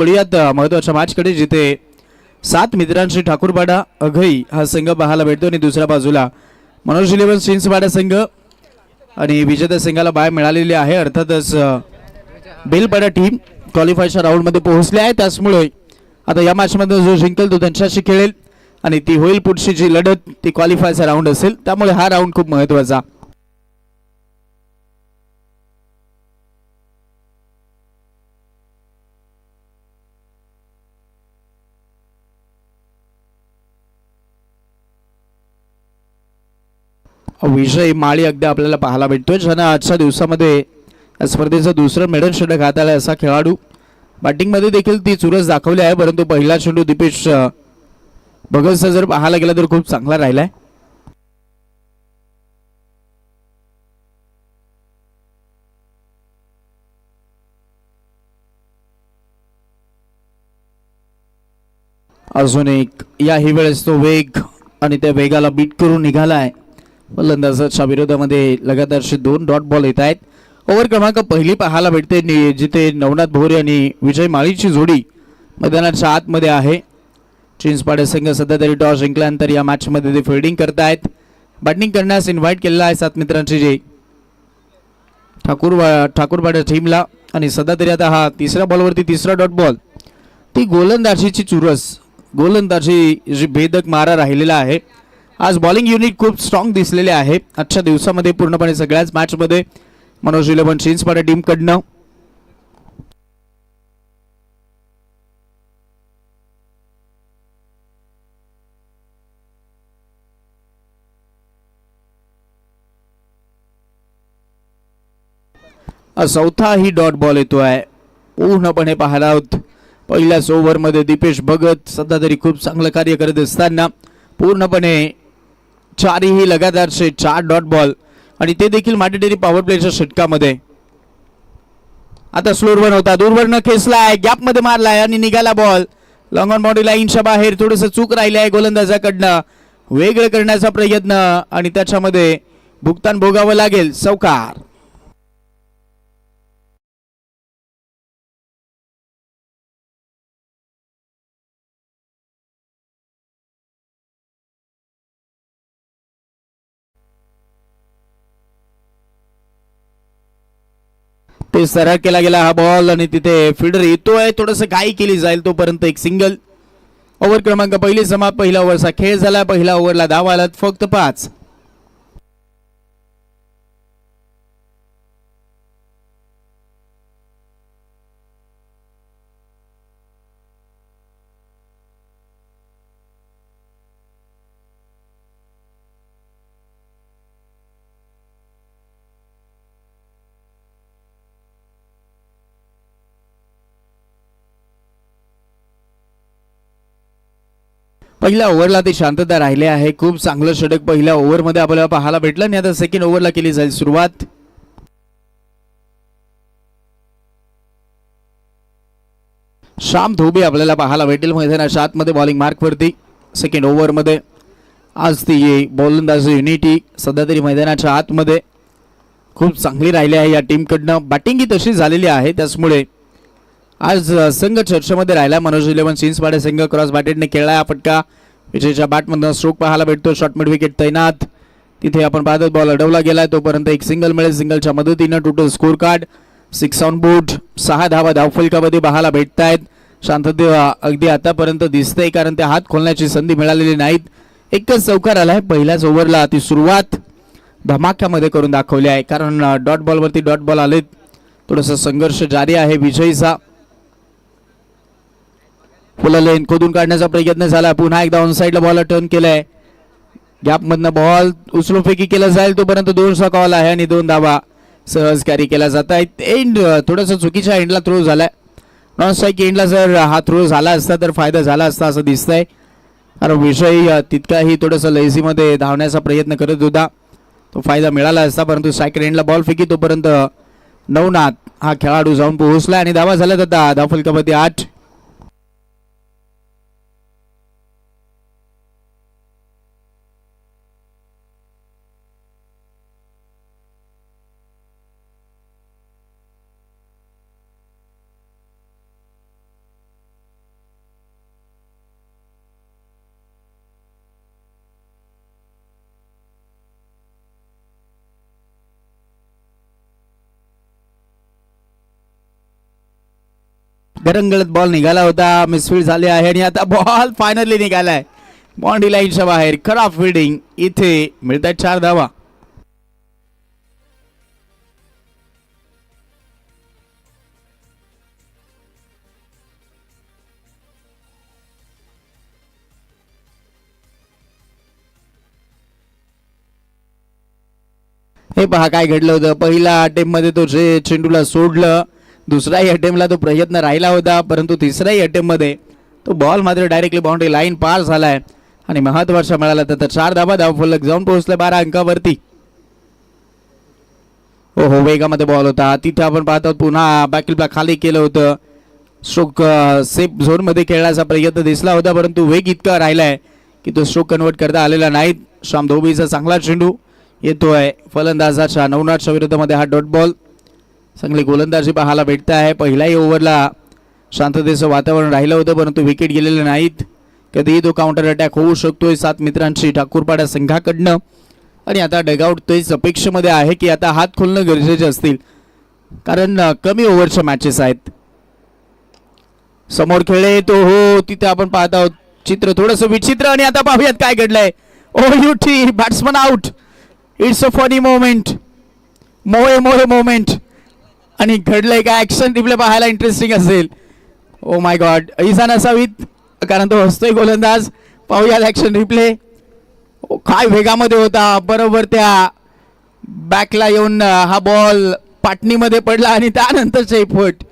वळूयात महत्वाच्या मॅचकडे, जिथे 7 मित्रांशी ठाकूरपाडा अघई हा संघ पाहायला भेटतो आणि दुसऱ्या बाजूला मनोज 11 चिंचपाडा संघ आणि विजेत्या संघाला बाय मिळालेली आहे. अर्थातच बेलपाडा टीम क्वालिफायच्या राऊंडमध्ये पोहोचली आहे, त्यामुळे आता या मॅचमध्ये जो जिंकेल तो त्यांच्याशी खेळेल आणि ती होईल पुढची जी लढत ती क्वालिफायचा राऊंड असेल, त्यामुळे हा राऊंड खूप महत्त्वाचा. विजय माळी अगदी आपल्याला पाहायला भेटतोय, ज्यानं आजच्या दिवसामध्ये या स्पर्धेचं दुसरं मेडल षटक हाताळलं असा खेळाडू. बॅटिंगमध्ये देखील ती चुरस दाखवली आहे, परंतु पहिला चेंडू दीपेश भगतचा जर पाहायला गेला तर खूप चांगला राहिलाय. अजून एक याही वेळेस तो वेग आणि त्या वेगाला बीट करून निघालाय. फलंदाजाच्या विरोधामध्ये लगातारचे 2 डॉट बॉल येत आहेत. ओव्हर क्रमांक पहिली पाहायला भेटते, जिथे नवनाथ भोरे आणि विजय माळीची जोडी मैदानाच्या आतमध्ये आहे. चिंचपाडे संघ सध्या तरी टॉस जिंकल्यानंतर या मॅचमध्ये ते फिल्डिंग करतायत. बॅटिंग करण्यास इन्व्हाइट केलेला आहे 7 मित्रांची जे ठाकूरपाडा टीमला. आणि सध्या तरी आता हा तिसऱ्या बॉलवरती तिसरा डॉट बॉल, ती गोलंदाजीची चुरस, गोलंदाजी जी भेदक मारा राहिलेला आहे. आज बॉलिंग युनिट खूप स्ट्रॉंग दिसलेले आहे आजच्या दिवसामध्ये पूर्णपणे सगळ्याच मॅचमध्ये मनोज 11 चिंचपाडा टीमकडनं. चौथा ही डॉट बॉल येतोय. पूर्णपणे पाहायला आहोत पहिल्याच ओव्हरमध्ये दीपेश भगत सध्या तरी खूप चांगलं कार्य करत असताना पूर्णपणे चारही लगातारचे 4 डॉट बॉल आणि ते देखील मॅटेटरी पॉवर प्लेच्या षटकामध्ये. आता स्लोअर वन होता, दूरवरनं खेचलाय, गॅप मध्ये मारलाय आणि निघाला बॉल लॉंग ऑन बाउंड्री लाईनच्या बाहेर. थोडंसं चूक राहिले आहे गोलंदाजाकडनं, वेगळं करण्याचा प्रयत्न आणि त्याच्यामध्ये भुगतान भोगावं लागेल. चौकार. ते सरळ केला गेला हा बॉल आणि तिथे फिल्डर येतोय, थोडंसं घाई केली जाईल तोपर्यंत एक सिंगल. ओव्हर क्रमांक पहिली समाप्त. पहिला ओव्हरचा खेळ झाला. पहिल्या ओव्हरला धावा आल्यात फक्त 5. पहिल्या ओव्हरला ती शांतता राहिली आहे. खूप चांगलं षटक पहिल्या ओव्हरमध्ये आपल्याला पाहायला भेटलं आणि आता सेकंड ओव्हरला केली जाईल सुरुवात. श्याम धोबे आपल्याला पाहायला भेटेल मैदानाच्या आतमध्ये बॉलिंग मार्कवरती सेकंड ओव्हरमध्ये. आज ती गोलंदाजी युनिटी सध्या तरी मैदानाच्या आतमध्ये खूप चांगली राहिली आहे या टीमकडनं. बॅटिंग ही तशी झालेली आहे, त्यामुळे आज संघ चर्चेमध्ये राहिला. मनोज 11 चिंचपाडे संघ क्रॉस बॅटेडने खेळला हा फटका. विजयच्या बॅटमधून स्ट्रोक पाहायला भेटतो. शॉर्ट मिड विकेट तैनात. तिथे आपण पाहत बॉल अडवला गेलाय, तोपर्यंत एक सिंगल मिळेल. सिंगलच्या मदतीनं total score card 6 on board. 6 धावा धावफलकामध्ये पाहायला भेटत आहेत. शांतता अगदी आतापर्यंत दिसतंय, कारण त्या हात खोलण्याची संधी मिळालेली नाहीत. एकच चौकार आलाय पहिल्याच ओव्हरला. ती सुरुवात धमाक्यामध्ये करून दाखवली आहे, कारण डॉट बॉलवरती डॉट बॉल आलेत. थोडासा संघर्ष जारी आहे विजयचा. फुल लेन खोदून काढण्याचा प्रयत्न झाला. पुन्हा एकदा ऑन साइडला बॉल टर्न केलाय. गॅप मधनं बॉल उचलून फेकी केला जाईल, तोपर्यंत 2चा कॉल आहे आणि 2 धावा सहज कॅरी केला जात आहेत. एंड थोडासा चुकीच्या एंडला थ्रो झालाय. नॉन स्ट्राईक एंडला जर हा थ्रो झाला असता तर फायदा झाला असता असं दिसतंय, कारण विजय तितकाही थोडंसं लेझीमध्ये धावण्याचा प्रयत्न करत होता. तो फायदा मिळाला असता, परंतु स्ट्राईक एंडला बॉल फेकी तोपर्यंत नवनाथ हा खेळाडू जाऊन पोहोचला आणि धावा झाल्यात आता धावफलकामध्ये 8. गरंगळत बॉल निघाला होता, मिसफील्ड झाले आहे आणि आता बॉल फायनली निघालाय बाउंड्री लाईनच्या बाहेर. खराब फिल्डिंग, इथे मिळतात 4 धावा. हे पहा काय घडलं होतं. पहिल्या अटेम्प्ट मध्ये तो चेंडूला सोडलं, दुसऱ्याही अटेम्प्टला तो प्रयत्न राहिला होता, परंतु तिसऱ्याही अटेम्प्ट मध्ये तो बॉल मात्र डायरेक्टली बाउंड्री लाईन पार झालाय आणि महत्वाचा मिळाला. तर 4 धावा धावफलक जाऊन पोहोचले 12 अंकावरती. हो वेगामध्ये बॉल होता, तिथे आपण पाहतो पुन्हा बॅकलिपला खाली केलं होतं. स्ट्रोक सेफ झोन मध्ये खेळण्याचा प्रयत्न दिसला होता, परंतु वेग इतका राहिलाय की तो स्ट्रोक कन्वर्ट करता आलेला नाही. श्याम धोबीचा चांगला चेंडू येतोय फलंदाजाच्या नवनाथच्या विरोधामध्ये. हा डॉट बॉल, चांगली गोलंदाजी पाहायला भेटत आहे. पहिल्याही ओव्हरला शांततेचं वातावरण राहिलं होतं, परंतु विकेट गेलेले नाहीत. कधीही तो काउंटर अटॅक होऊ शकतोय 7 मित्रांची ठाकूरपाडा संघाकडनं. आणि आता डगआउट तेच अपेक्षेमध्ये आहे की आता हात खोलणं गरजेचे असतील, कारण कमी ओव्हरच्या मॅचेस आहेत. समोर खेळले तो, हो तिथे आपण पाहत आहोत चित्र थोडंसं विचित्र. आणि आता पाहूयात काय घडलंय. ओ युटी, batsman out. It's a funny moment, मोहे मोमेंट. आणि घडलंय काय, ऍक्शन रिप्ले पाहायला इंटरेस्टिंग असेल. ओ माय गॉड, इजा नसावीत कारण तो हसतोय गोलंदाज. पाहूयात ऍक्शन रिप्ले. काय वेगामध्ये होता, बरोबर त्या बॅकला येऊन हा बॉल पाटणीमध्ये पडला आणि त्यानंतरचे फट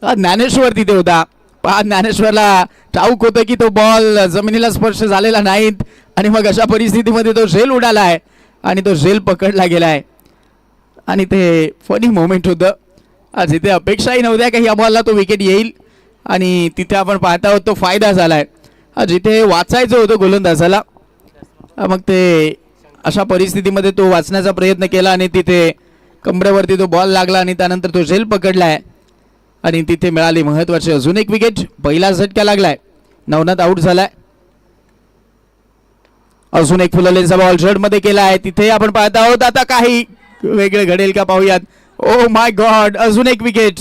ज्ञानेश्वर तिथे होता. पहा ज्ञानेश्वरला ठाऊक होतं की तो बॉल जमिनीला स्पर्श झालेला नाहीत आणि मग अशा परिस्थितीमध्ये तो झेल उडालाय आणि तो झेल पकडला गेलाय. आणि ते फनी मोमेंट होतं. आज इथे अपेक्षाही नव्हत्या की या बॉलला तो विकेट येईल आणि तिथे आपण पाहता आहोत तो फायदा झालाय. जिथे वाचायचं होतं गोलंदाजाला, मग ते अशा परिस्थितीमध्ये तो वाचण्याचा प्रयत्न केला आणि तिथे कमरेवरती तो बॉल लागला आणि त्यानंतर तो झेल पकडलाय आणि तिथे मिळाली महत्वाची अजून एक विकेट. पहिला झटका लागलाय, नवनाथ आऊट झालाय. अजून एक फुललेचा बॉल जड मध्ये केला आहे, तिथे आपण पाहत आहोत. आता काही वेगळे घडेल का पाहूयात. ओ माय गॉड, अजून एक विकेट,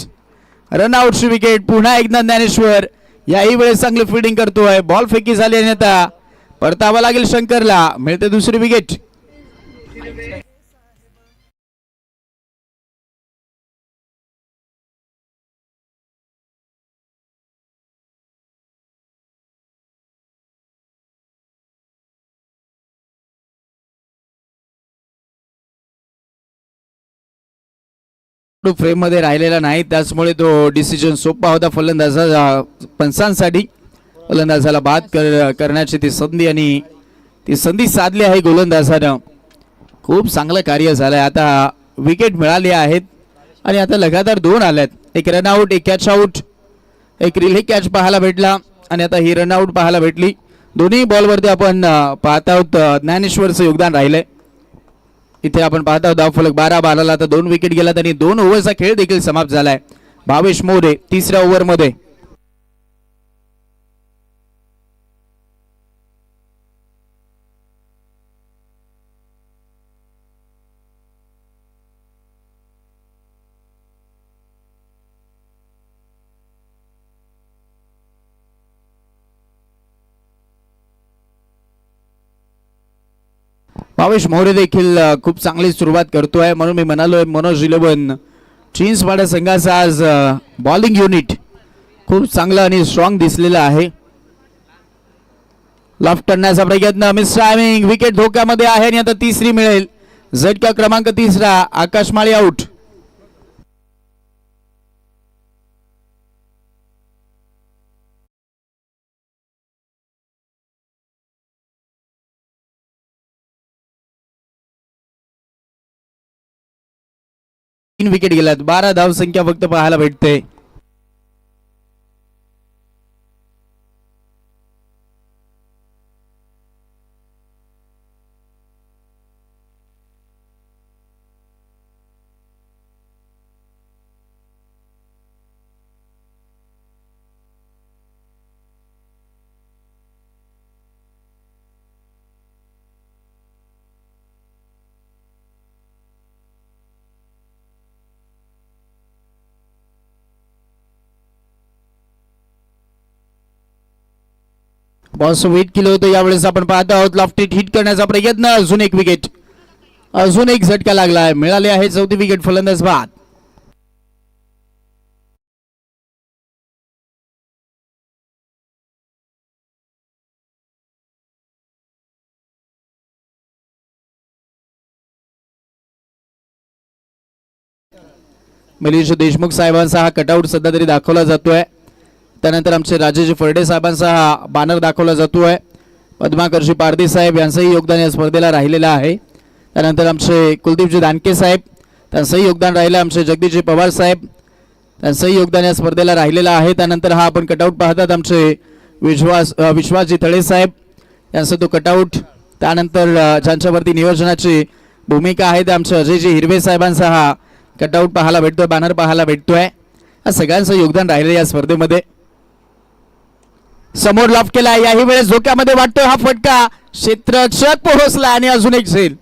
रनआउटची विकेट. पुन्हा एकदा ज्ञानेश्वर याही वेळेस चांगली फिल्डिंग करतोय. बॉल फेकी झाली आणि आता परतावा लागेल शंकरला. मिळते दुसरी विकेट. फ्रेम मध्ये राहिलेला नाही, त्याचमुळे तो डिसिजन सोपा होता फलंदाजा पंचांसाठी. फलंदाजाला बाद करण्याची ती संधी आणि ती संधी साधली आहे गोलंदाजानं. खूप चांगलं कार्य झालंय. आता विकेट मिळाली आहेत आणि आता लगातार 2 आल्यात. एक रनआउट, एक कॅच आउट, एक रिले कॅच पाहायला भेटला आणि आता ही रनआउट पाहायला भेटली. दोन्ही बॉलवरती आपण पाहत आहोत ज्ञानेश्वरचं योगदान राहिलंय. इथे आपण पाहत आहोत धावफलक 12-12ला आता 2 विकेट गेलात आणि 2 ओव्हरचा खेळ देखील समाप्त झालाय. भावेश मोरे तिसऱ्या ओव्हरमध्ये. भावेश मोरे देखील खूप चांगली सुरुवात करतोय, म्हणून मी म्हणालोय मनोज 11 चिंचवाडा संघाचा आज बॉलिंग युनिट खूप चांगलं आणि स्ट्रॉंग दिसलेलं आहे. लॉफ्ट करण्याचा प्रयत्न, मिस टायमिंग, विकेट धोक्यामध्ये आहे आणि आता तिसरी मिळेल. झटका क्रमांक 3, आकाश माळी आउट. तीन विकेट गेल्यात, 12 धाव संख्या फक्त पाहायला भेटते. बॉस वेट केलं होतं, यावेळेस आपण पाहत आहोत लॉफ्टेड हिट करण्याचा प्रयत्न, अजून एक विकेट, अजून एक झटका लागलाय, मिळाले आहे चौथी विकेट फलंदाज बाद. मनीष देशमुख साहेबांचा हा कटआउट सध्या तरी दाखवला जातोय. त्यानंतर आमचे राजेश फर्डे साहेबांचा हा बॅनर दाखवला जातोय. पद्माकरजी पारदी साहेब यांचंही योगदान या स्पर्धेला राहिलेलं आहे. त्यानंतर आमचे कुलदीपजी दानके साहेब त्यांचंही योगदान राहिलं. आमचे जगदीशजी पवार साहेब त्यांचंही योगदान या स्पर्धेला राहिलेलं आहे. त्यानंतर हा आपण कटआउट पाहतात आमचे विश्वासजी तळे साहेब यांचा तो कटआउट. त्यानंतर ज्यांच्यावरती नियोजनाची भूमिका आहे ते आमचे अजयजी हिरवे साहेबांचा हा कटआउट पाहायला भेटतोय, बॅनर पाहायला भेटतोय. या सगळ्यांचं योगदान राहिलं या स्पर्धेमध्ये. समोर लॉफ केला, याही वेळेस झोक्यामध्ये वाटतोय हा फटका, क्षेत्ररक्षक पोहोचला आणि अजून एक झेल.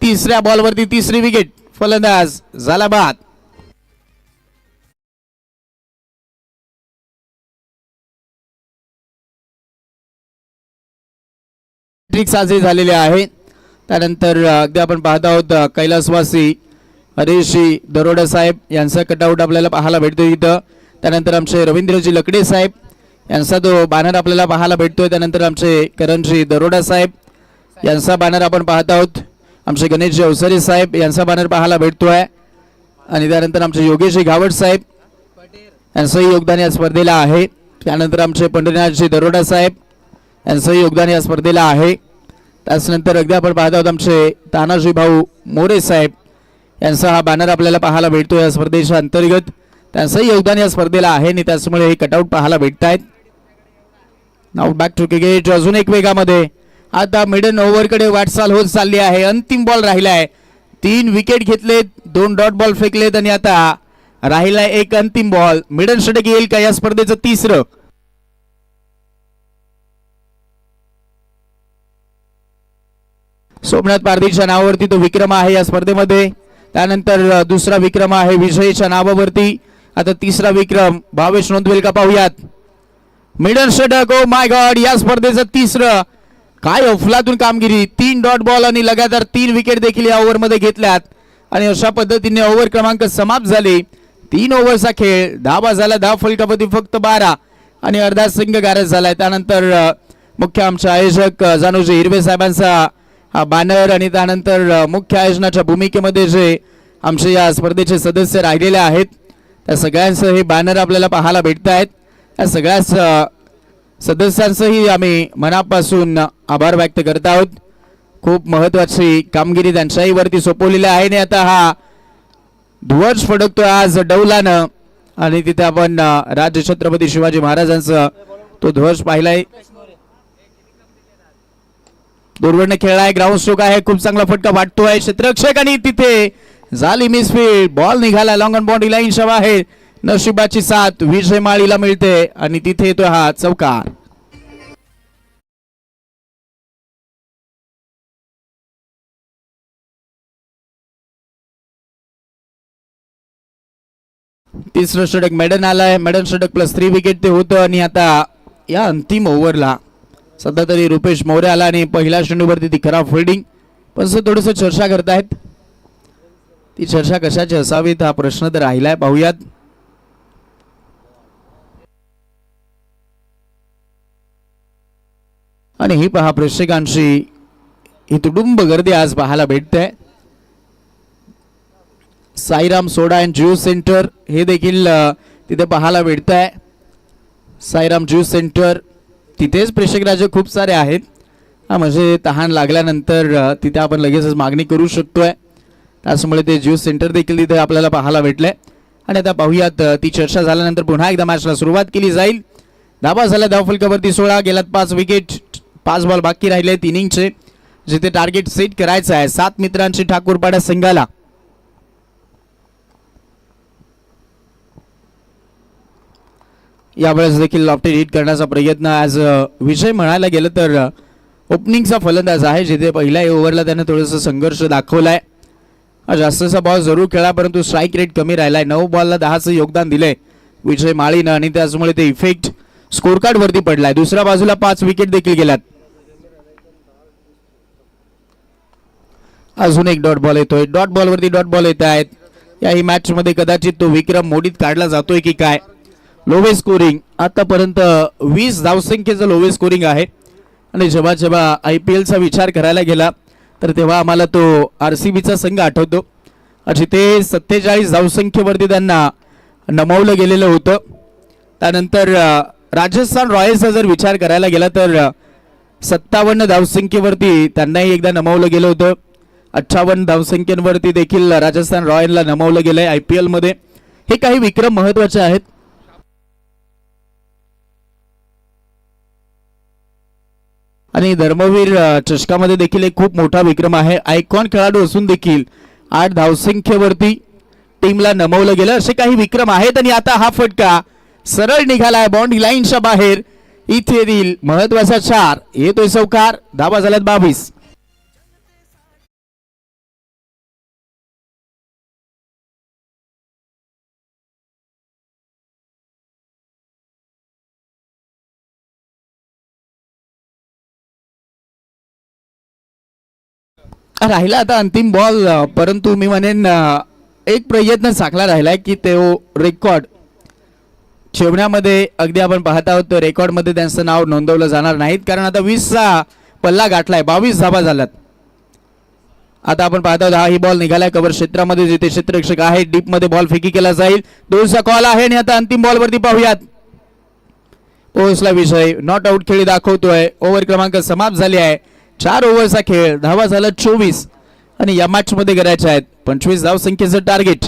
तिसऱ्या बॉलवरती तिसरी विकेट, फलंदाज झाला बाद. ट्रिक साजरी झालेले आहे. त्यानंतर अगदी आपण पाहत आहोत कैलासवासी हरीशजी दरोडा साहेब यांचा कटआउट आपल्याला पाहायला भेटतो इथं. त्यानंतर आमचे रवींद्रजी लकडे साहेब यांचा तो बॅनर आपल्याला पाहायला भेटतोय. त्यानंतर आमचे करणजी दरोडा साहेब यांचा बॅनर आपण पाहत आहोत. आमचे गणेशजी अवसरे साहेब यांचा बॅनर पाहायला भेटतोय. आणि त्यानंतर आमचे योगेशजी घावट साहेब यांचंही योगदान या स्पर्धेला आहे. त्यानंतर आमचे पंढरीनाथजी दरोडा साहेब यांचंही योगदान या स्पर्धेला आहे. त्याचनंतर अगदी आपण पाहत आहोत आमचे तानाजी भाऊ मोरे साहेब यांचा हा बॅनर आपल्याला पाहायला भेटतो या स्पर्धेच्या अंतर्गत. त्यांचंही योगदान या स्पर्धेला आहे आणि त्याचमुळे हे कटआउट पाहायला भेटत आहेत. नाउ बॅक टू क्रिकेट, अजून एक वेगामध्ये आता मिडन ओव्हरकडे वाटचाल होत चालली आहे. अंतिम बॉल राहिलाय, 3 विकेट घेतलेत, 2 डॉट बॉल फेकलेत आणि आता राहिलाय एक अंतिम बॉल. मिडन षटक येईल का या स्पर्धेचं तिसरं? सोमनाथ पारदीच्या नावावरती तो विक्रम आहे या स्पर्धेमध्ये. त्यानंतर दुसरा विक्रम आहे विजयच्या नावावरती. आता तिसरा विक्रम भावेश नोंदवेल का पाहूयात. मिडन षटक, ओ माय गॉड, या स्पर्धेचं तिसरं. काय अफलातून कामगिरी, 3 डॉट बॉल आणि लगातार 3 विकेट देखील या ओव्हरमध्ये घेतल्यात आणि अशा पद्धतीने ओव्हर क्रमांक समाप्त झाली. 3 ओव्हरचा खेळ, धावा झाला 10, फलकापती फक्त 12 आणि अर्धा संघ गारज झालाय. त्यानंतर मुख्य आमचे आयोजक जानूजी हिरवे साहेबांचा हा बॅनर आणि त्यानंतर मुख्य आयोजनाच्या भूमिकेमध्ये जे आमचे या स्पर्धेचे सदस्य राहिलेले आहेत त्या सगळ्यांचं हे बॅनर आपल्याला पाहायला भेटत आहेत. या सगळ्याच सदस्यांचंही आम्ही मनापासून आभार व्यक्त करत आहोत. खूप महत्वाची कामगिरी त्यांच्याही वरती सोपवलेली आहे आणि आता हा ध्वज फडकतोय आज डौलानं आणि तिथे आपण राज छत्रपती शिवाजी महाराजांचा तो ध्वज पाहिलाय. दुर्वर्ण खेळलाय, ग्राउंड स्ट्रोक आहे, खूप चांगला फटका वाटतोय. क्षेत्ररक्षक आणि तिथे झाली मिसफील्ड, बॉल निघाला लॉंग ऑन बाउंड्री लाईनच्या बाहेर. नशिबाची साथ विजय माळीला मिळते आणि तिथे येतोय हा चौकार. तिसरं षटक मेडन आलाय, मेडन षटक प्लस 3 विकेट ते होतं आणि आता या अंतिम ओव्हरला सध्या तरी रुपेश मोरे आला आणि पहिल्या चेंडूवरती ती खराब फिल्डिंग. पण थोडस चर्चा करतायत, ती चर्चा कशाची असावीत हा प्रश्न तर राहिलाय, पाहूयात. आणि ही पहा प्रेक्षकांची ही तुडुंब गर्दी आज पाहायला भेटते. साईराम सोडा अँड ज्यूस सेंटर हे देखील तिथे पाहायला भेटत आहे. साईराम ज्यूस सेंटर तिथेच प्रेक्षक राजे खूप सारे आहेत. हा म्हणजे तहान लागल्यानंतर तिथे आपण लगेचच मागणी करू शकतोय. त्यामुळे ते ज्यूस सेंटर देखील तिथे आपल्याला पाहायला भेटलंय. आणि आता पाहूयात ती चर्चा झाल्यानंतर पुन्हा एकदा मॅचला सुरुवात केली जाईल. धावा झाल्या धावफलकावरती 16, गेल्यात 5 विकेट, 5 बॉल बाकी राहिले 3 इनिंगचे, जिथे टार्गेट सेट करायचं आहे 7 मित्रांची ठाकूरपाडा संघाला. यावेळेस देखील लॉफ्टेड हिट करण्याचा प्रयत्न आज विजय म्हणायला गेलं तर ओपनिंगचा फलंदाज आहे, जिथे पहिल्या ओव्हरला त्याने थोडंसं संघर्ष दाखवलाय. जास्तचा बॉल जरूर खेळला परंतु स्ट्राईक रेट कमी राहिलाय. 9 बॉलला 10चं योगदान दिलंय विजय माळीनं आणि त्याचमुळे ते इफेक्ट स्कोर कार्ड वरती पडलाय. दुसऱ्या बाजूला 5 विकेट देखील गेल्यात. अजून एक डॉट बॉल येतोय. डॉट बॉल वरती डॉट बॉल येत आहेत. याही मॅच मध्ये कदाचित तो विक्रम मोडीत काढला जातोय की काय. लोवेस्ट स्कोरिंग आतापर्यंत 20 धावसंख्येचं लोवेस्ट स्कोरिंग आहे. आणि जेव्हा जेव्हा IPL चा विचार करायला गेला तर तेव्हा आम्हाला तो RCBचा संघ आठवतो, जिथे 47 धावसंख्येवरती त्यांना नमवलं गेलेलं होतं. त्यानंतर राजस्थान रॉयल्सचा जर विचार करायला गेला तर 57 धावसंख्येवरती त्यांनाही एकदा नमवलं गेलं होतं. 58 धावसंख्येवरती देखील राजस्थान रॉयलला नमवलं गेलंय IPL मध्ये. हे काही विक्रम महत्वाचे आहेत. आणि धर्मवीर चषकामध्ये देखील एक खूप मोठा विक्रम आहे. आयकॉन खेळाडू असून देखील 8 धावसंख्येवरती टीमला नमवलं गेलं, असे काही विक्रम आहेत. आणि आता हा फटका सरळ निघालाय बाउंड्री लाईनच्या बाहेर. इथे महत्वाचा 4 येतोय चौकार. धावा झाल्यात 22. राहिला आता अंतिम बॉल, परंतु मी म्हणेन एक प्रयत्न चांगला राहिलाय की तो रेकॉर्ड ठेवण्यामध्ये. अगदी आपण पाहत आहोत तर रेकॉर्डमध्ये त्यांचं नाव नोंदवलं जाणार नाहीत, कारण आता 20चा पल्ला गाठलाय. 22 धावा झाल्यात. आता आपण पाहत आहोत हा ही बॉल निघालाय कव्हर क्षेत्रामध्ये, जिथे क्षेत्ररक्षक आहे. डीप मध्ये बॉल फेकी केला जाईल. 2चा कॉल आहे. आणि आता अंतिम बॉल वरती पाहूयात. पोहोचला विषय. नॉट आउट खेळी दाखवतोय. ओव्हर क्रमांक समाप्त झाली आहे. 4 ओव्हरचा खेळ. धावा झाला 24. आणि या मॅच मध्ये करायचे आहेत 25 धावसंख्येचं target.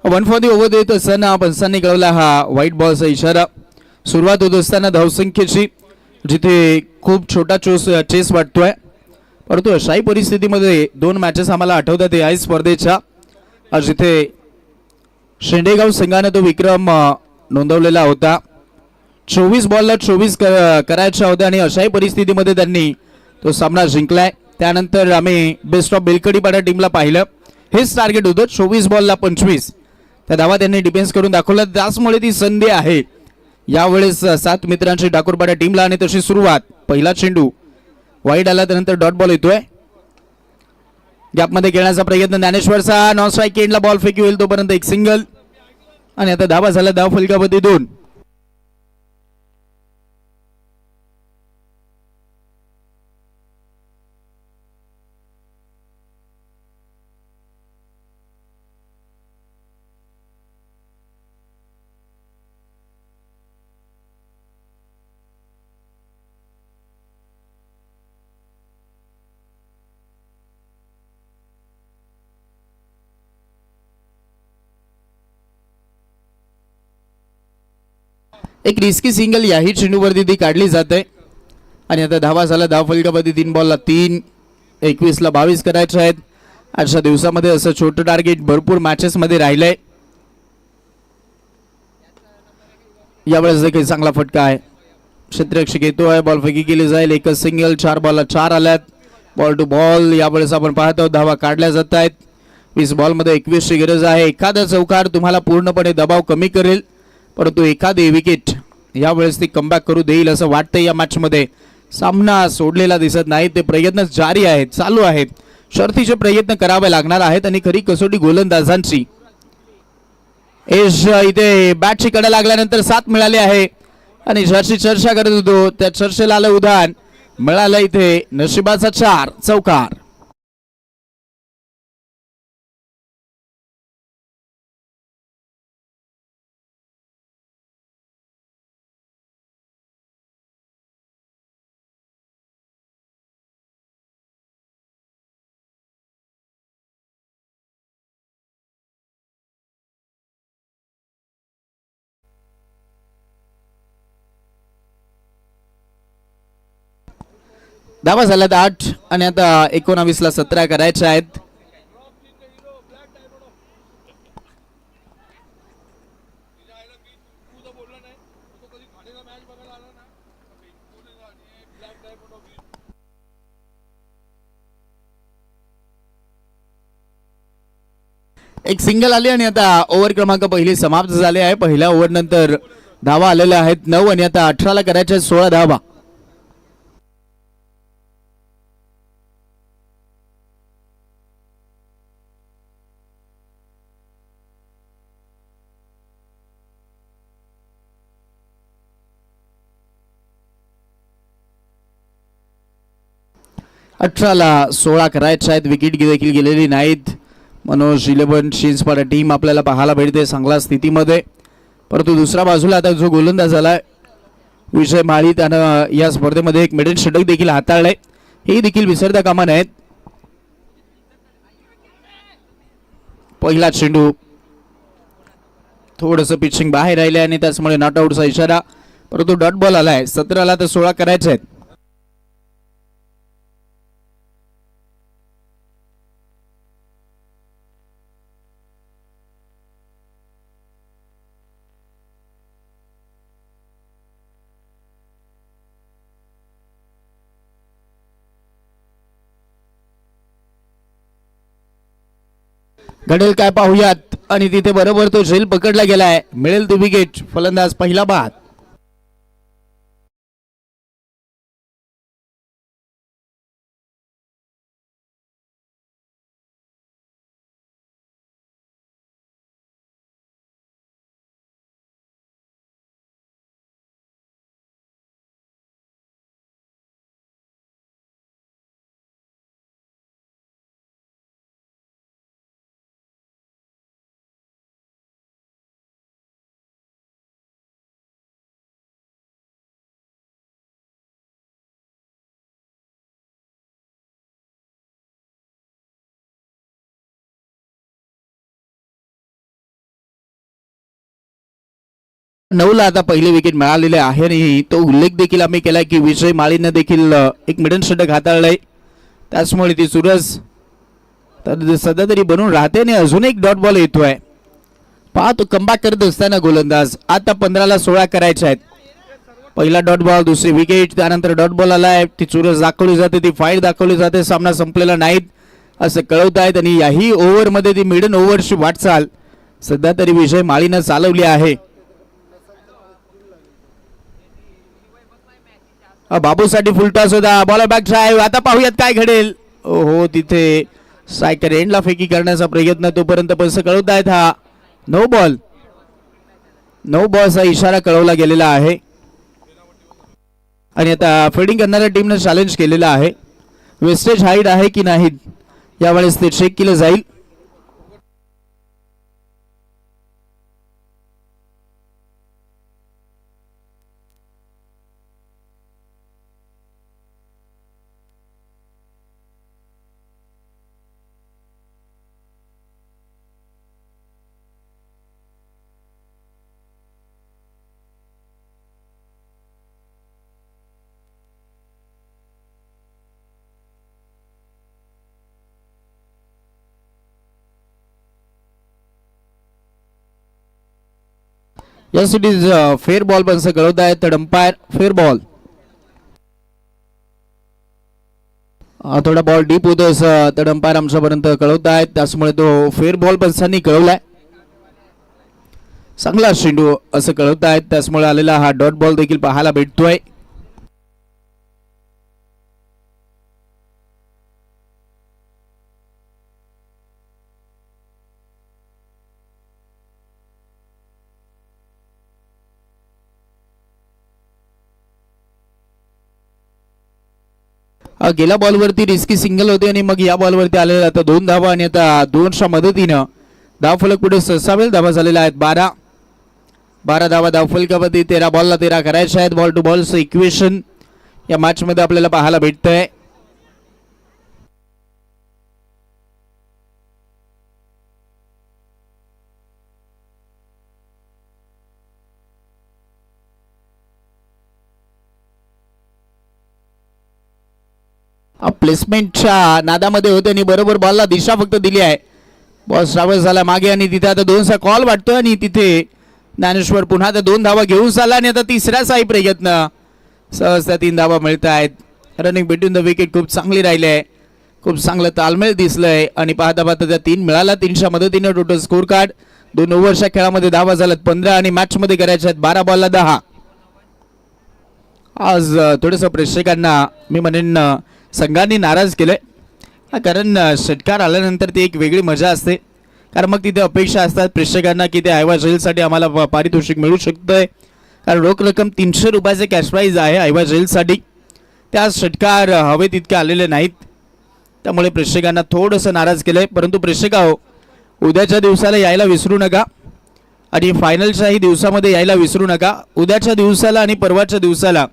One for the over देत असताना पंचांनी कळवला हा व्हाईट बॉलचा इशारा. सुरुवात होत असताना धावसंख्येची, जिथे खूप छोटा चेस वाटतोय. परंतु अशाही परिस्थितीमध्ये 2 मॅचेस आम्हाला आठवतात या स्पर्धेच्या, जिथे शेंडेगाव संघाने तो विक्रम नोंदवलेला होता. 24 बॉलला 24 करायच्या होत्या आणि अशाही परिस्थितीमध्ये त्यांनी तो सामना जिंकलाय. त्यानंतर आम्ही बेस्ट ऑफ बेलकडीपाडा टीमला पाहिलं. हेच टार्गेट होतं, 24 बॉलला 25 त्या धावा त्यांनी डिफेन्स करून दाखवला. त्याचमुळे ती संधी आहे यावेळेस 7 मित्रांची ठाकूरपाडा टीमला. आणि तशी सुरुवात, पहिला चेंडू वाईड आला, त्यानंतर डॉट बॉल येतोय. गॅपमध्ये खेळण्याचा प्रयत्न ज्ञानेश्वरचा, नॉन स्ट्राईक एंडला बॉल फेकी होईल तोपर्यंत एक सिंगल. आणि आता धावा झाला धाव फलकामध्ये 2. एक रिस्की सिंगल याही चेंडूवरती ती काढली जाते. आणि आता धावा झाला धाव फलकामध्ये 3 बॉलला 3. 21ला 22 करायचे आहेत. आजच्या दिवसामध्ये असं छोटं टार्गेट भरपूर मॅचेसमध्ये राहिलंय. यावेळेस देखील चांगला फटका आहे. क्षेत्ररक्षक येतोय, बॉल फेकी केली जाईल. एकच सिंगल, 4 बॉलला 4 आल्यात. बॉल टू बॉल यावेळेस आपण पाहतो धावा काढल्या जात आहेत. 20 बॉलमध्ये 21ची गरज आहे. एखादा चौकार तुम्हाला पूर्णपणे दबाव कमी करेल, परंतु एखादी विकेट यावेळेस ती कमबॅक करू देईल असं वाटतं. या मॅचमध्ये सामना सोडलेला दिसत नाही. ते प्रयत्न जारी आहेत, चालू आहेत. शर्थीचे प्रयत्न करावे लागणार आहेत. आणि खरी कसोटी गोलंदाजांची इथे बॅटची कडा लागल्यानंतर 7 मिळाली आहे. आणि ज्याची चर्चा करत होतो त्या चर्चेला आलं उदाहरण, मिळालं इथे नशिबाचा 4 चौकार. धावा झाल्यात 8. आणि आता 19ला 17 करायच्या आहेत. एक सिंगल आली आणि आता ओव्हर क्रमांक पहिली समाप्त झाले आहे. पहिल्या ओव्हर नंतर धावा आलेल्या आहेत 9. आणि आता 18ला करायच्या 16 धावा. ला 16 करायच्या आहेत. विकेट देखील गेलेली नाहीत. मनोज 11 शिंचपाडा टीम आपल्याला पाहायला भेटते चांगल्या स्थितीमध्ये. परंतु दुसऱ्या बाजूला आता जो गोलंदाज झाला विजय माळी, त्यानं या स्पर्धेमध्ये एक मिडल षटक देखील हाताळलंय. हे देखील विसरता कामा नयेत. पहिला चेंडू थोडंसं पिचिंग बाहेर राहिले आणि त्याचमुळे नॉट आउटचा इशारा, परंतु डॉट बॉल आलाय. 17ला तर 16 करायचे आहेत. घडेल काय पाहूयात. आणि तिथे बरोबर तो झेल पकडला गेलाय. मिळेल ती विकेट. फलंदाज पहिला बाद. नऊला आता पहिली विकेट मिळालेली आहे. आणि तो उल्लेख देखील आम्ही केला की विजय माळीने देखील एक मिडल षटक हाताळलंय. त्याचमुळे ती चुरस तर सध्या तरी बनून राहते आणि अजून एक डॉट बॉल येतोय. पहा तो कमबॅक करत असताना गोलंदाज. आता 15ला 16 करायचे आहेत. पहिला डॉट बॉल, दुसरी विकेट, त्यानंतर डॉट बॉल आलाय. ती चुरस दाखवली जाते, ती फाईट दाखवली जाते. सामना संपलेला नाहीत असं कळवत आहेत आणि याही ओव्हरमध्ये ती मिडन ओव्हरची वाटचाल सध्या तरी विजय माळीनं चालवली आहे. बाबूसाठी फुलटॉस होता. Bowler back drive. आता पाहूयात काय घडेल. हो तिथे स्ट्रायकर एंडला फेकी करण्याचा प्रयत्न, तोपर्यंत पैसे कळवत आहेत. हा नो बॉल, नो बॉलचा इशारा कळवला गेलेला आहे आणि आता फिल्डिंग करणाऱ्या टीमने चॅलेंज केलेलं आहे. वेस्टेज हाईट आहे की नाही यावेळेस ते चेक केलं जाईल. Yes it is fair ball पण कळवत आहेत तर अंपायर फेअर बॉल. थोडा बॉल डीप होतो असं तर अंपायर आमच्यापर्यंत कळवत आहेत, त्याचमुळे तो फेअर बॉल पंचांनी कळवलाय. चांगला शेंडू असं कळवत आहेत, त्याचमुळे आलेला हा डॉट बॉल देखील पाहायला भेटतोय. गेल्या बॉलवरती रिस्की सिंगल होते आणि मग या बॉलवरती आलेला आता 2 धावा आणि आता 2च्या मदतीनं धाव फलक पुढे ससावेल. धावा झालेल्या आहेत 12 धावा धाव फलकावरती. 13 बॉलला 13 करायचे आहेत. बॉल टू बॉलचं इक्वेशन या मॅच मध्ये आपल्याला पाहायला भेटतंय. प्लेसमेंटच्या नादामध्ये होते आणि बरोबर बॉलला दिशा फक्त दिली आहे. बॉल ट्रॅव्हल झाला मागे आणि तिथे आता 2चा कॉल वाटतोय आणि तिथे ज्ञानेश्वर पुन्हा आता 2 धावा घेऊन चालला आणि आता तिसऱ्याचाही प्रयत्न. सहज त्या 3 धावा मिळत आहेत. रनिंग बिटवीन द विकेट खूप चांगली राहिली आहे, खूप चांगलं तालमेल दिसलंय आणि पाहता पाहता त्या 3 मिळाला. 3च्या मदतीने टोटल स्कोर कार्ड 2 ओव्हरच्या खेळामध्ये धावा झाल्यात 15 आणि मॅच मध्ये करायच्या आहेत 12 बॉलला 10. आज थोडंसं प्रेक्षकांना मी म्हणेन संघांनी नाराज केलंय, कारण षटकार आल्यानंतर ती एक वेगळी मजा असते. कारण मग तिथे अपेक्षा असतात प्रेक्षकांना की ते ऐवाज रेलसाठी आम्हाला पारितोषिक मिळू शकतंय, कारण रोख रक्कम 300 रुपयाचे कॅश प्राईज आहे ऐवाज रेलसाठी. त्या षटकार हवे तितके आलेले नाहीत, त्यामुळे प्रेक्षकांना थोडंसं नाराज केलंय. परंतु प्रेक्षकाहो, उद्याच्या दिवसाला यायला विसरू नका आणि फायनलच्याही दिवसामध्ये यायला विसरू नका. उद्याच्या दिवसाला आणि परवाच्या दिवसाला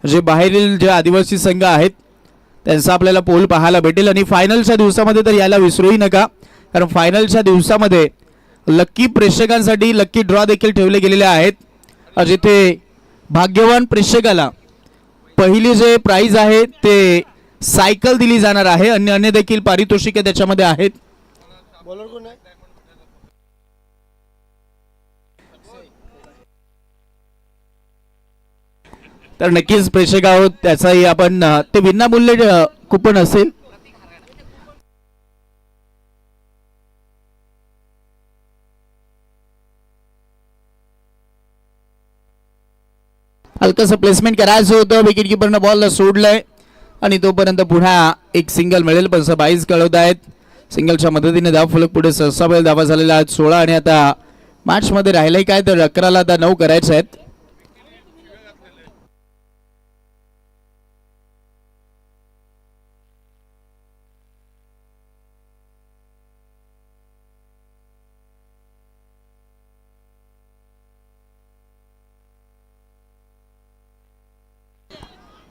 जे बाहेरील जे आदिवासी संघ आहेत त्यांचा आपल्याला पोल पाहायला भेटेल आणि फायनलच्या दिवसामध्ये तर यायला विसरूही नका, कारण फायनलच्या दिवसामध्ये लक्की प्रेक्षकांसाठी लक्की ड्रॉ देखील ठेवले गेलेले आहेत, जिथे भाग्यवान प्रेक्षकाला पहिली जे प्राइज आहे ते सायकल दिली जाणार आहे. अन्य देखील पारितोषिके त्याच्यामध्ये आहेत. तर नक्कीच प्रेक्षक आहोत त्याचाही आपण ते विनामूल्य कुपन असेल. हलकंसं प्लेसमेंट करायचं होतं, विकेट किपरनं बॉलला सोडलंय आणि तोपर्यंत पुन्हा एक सिंगल मिळेल पण बाईज कळवत आहेत. सिंगलच्या मदतीने धाव फलक पुढे सहसा धावा झालेला आहेत 16 आणि आता मॅच मध्ये राहिलंय काय तर 11ला आता 9 करायचे आहेत.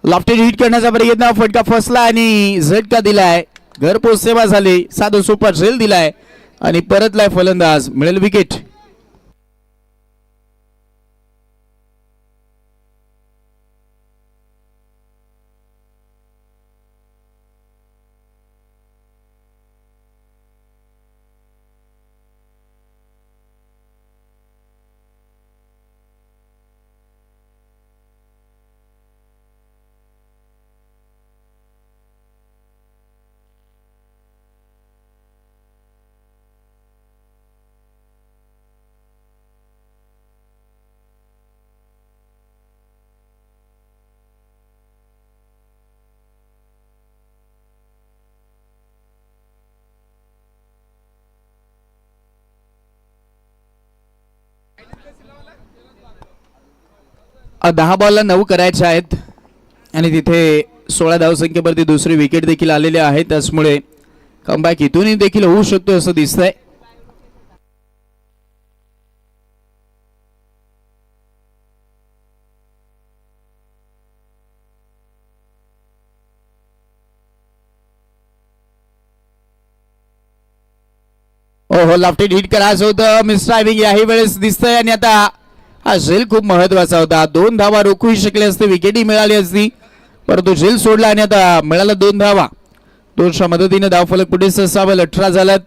लॉफ्टेड हिट करण्याचा प्रयत्न, फटका फसला आणि झटका दिलाय. घरपोच सेवा झाली, साधं सुपर झेल दिलाय आणि परतलाय फलंदाज. मिळेल विकेट. 10 बॉलला 9 करायचे आहेत आणि तिथे 16 धावसंख्येवरती दुसरी विकेट देखील आलेली आहे, त्यामुळे कमबॅक इथूनही देखील होऊ शकतो असं दिसतंय. हो लाफ्टेड हिट करायचं होतं, मिस ड्रायव्हिंग याही वेळेस दिसतंय आणि आता हा झेल खूप महत्वाचा होता. 2 धावा रोखूही शकले असते, विकेटही मिळाली असती, परंतु झेल सोडला आणि आता मिळाला 2 धावा. 2च्या मदतीने धावफलक पुढे सरसावेल. 18 झाल्यात,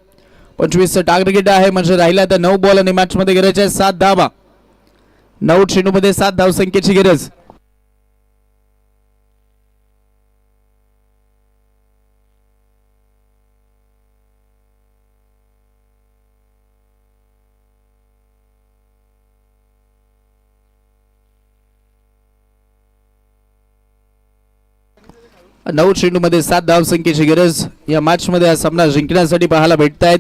25चं टार्गेट आहे, म्हणजे राहिला आता 9 बॉल आणि मॅच मध्ये गरज आहे 7 धावा. 9 चेंडूमध्ये 7 धावसंख्येची गरज. नऊ चेंडूमध्ये 7 धावसंख्येची गरज. या मॅच मध्ये हा सामना जिंकण्यासाठी पाहायला भेटतायत.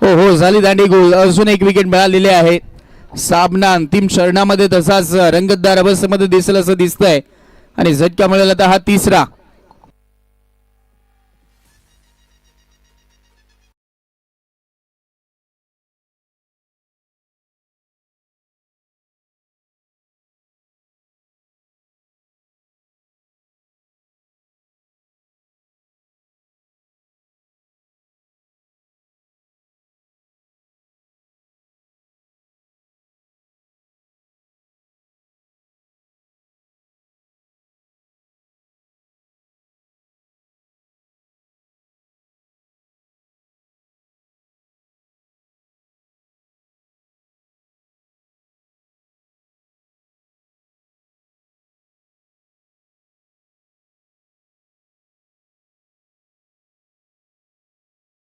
हो झाली दांडी गोल. अजून एक विकेट मिळालेली आहे. सामना अंतिम चरणामध्ये तसाच रंगतदार अवस्थेमध्ये दिसेल असं दिसतंय आणि झटका मिळाला तर हा 3रा.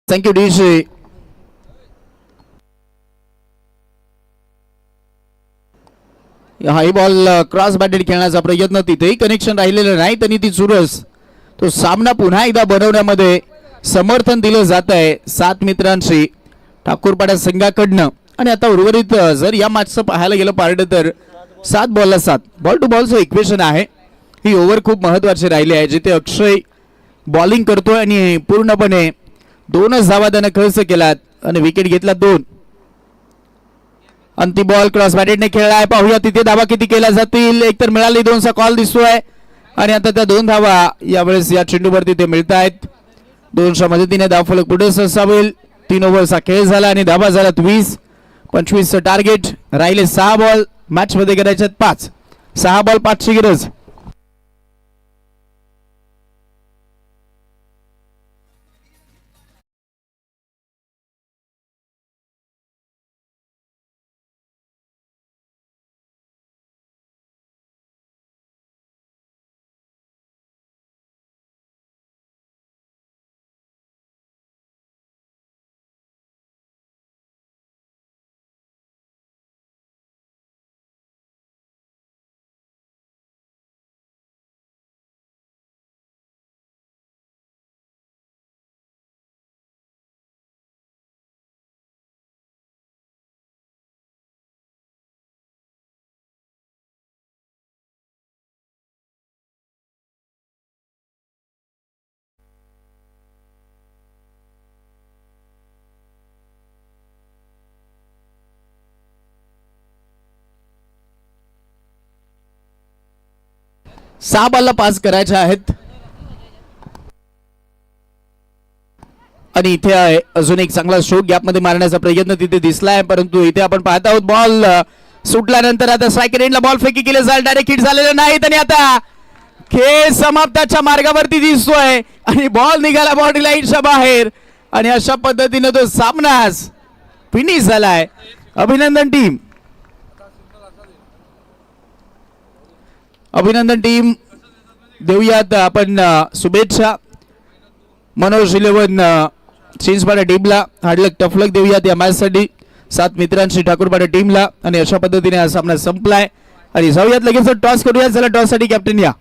Thank you DC. High ball cross batted खेळण्याचा प्रयत्न, तिथेही कनेक्शन राहिलेलं नाही त्यांनी ती चुरस. तो सामना पुन्हा एकदा बनवण्यामध्ये समर्थन दिलं जात आहे 7 मित्रांशी ठाकूरपाडा संघाकडनं. आणि आता उर्वरित जर या मॅचचं पाहायला गेलं पार्ट तर 7 बॉलला 7 बॉल टू बॉलचं इक्वेशन आहे. ही ओव्हर खूप महत्वाची राहिली आहे, जिथे अक्षय बॉलिंग करतोय आणि पूर्णपणे 2च धावा त्यानं खर्च केलात आणि विकेट घेतला 2. अंतिम बॉल क्रॉस बॅटेडने खेळलाय, पाहूया तिथे धावा किती केल्या जातील. एकतर मिळाली 2चा कॉल दिसतोय आणि आता त्या 2 धावा यावेळेस या चेंडूवरती ते मिळत आहेत. 2च्या मदतीने धावफलक पुढे सरसावेल. 3 ओव्हरचा खेळ झाला आणि धावा झाल्यात 20. 25चं टार्गेट, राहिले 6 बॉल, मॅच मध्ये करायच्यात 5. 6 बॉल 5ची गरज. सहा बॉलला 5 करायचे आहेत आणि इथे आहे अजून एक चांगला स्ट्रोक गॅप मध्ये मारण्याचा प्रयत्न तिथे दिसलाय, परंतु इथे आपण पाहत आहोत बॉल सुटल्यानंतर आता स्ट्रायकर एंडला बॉल फेकी केले जाईल, डायरेक्ट हिट झालेलं नाही आणि आता खेळ समाप्ताच्या मार्गावरती दिसतोय आणि बॉल निघाला बॉडी लाईनच्या बाहेर आणि अशा पद्धतीने तो सामनाच फिनिश झालाय. अभिनंदन टीम, अभिनंदन टीम. देऊयात आपण शुभेच्छा मनोज 11 चिंचपाडा टीमला, हार्डलक टफलक देऊयात या मॅच साठी 7 मित्रांशी ठाकूरपाडा टीमला. आणि अशा पद्धतीने हा सामना संपलाय आणि जाऊयात लगेच टॉस करूयात. चला टॉस साठी कॅप्टन या.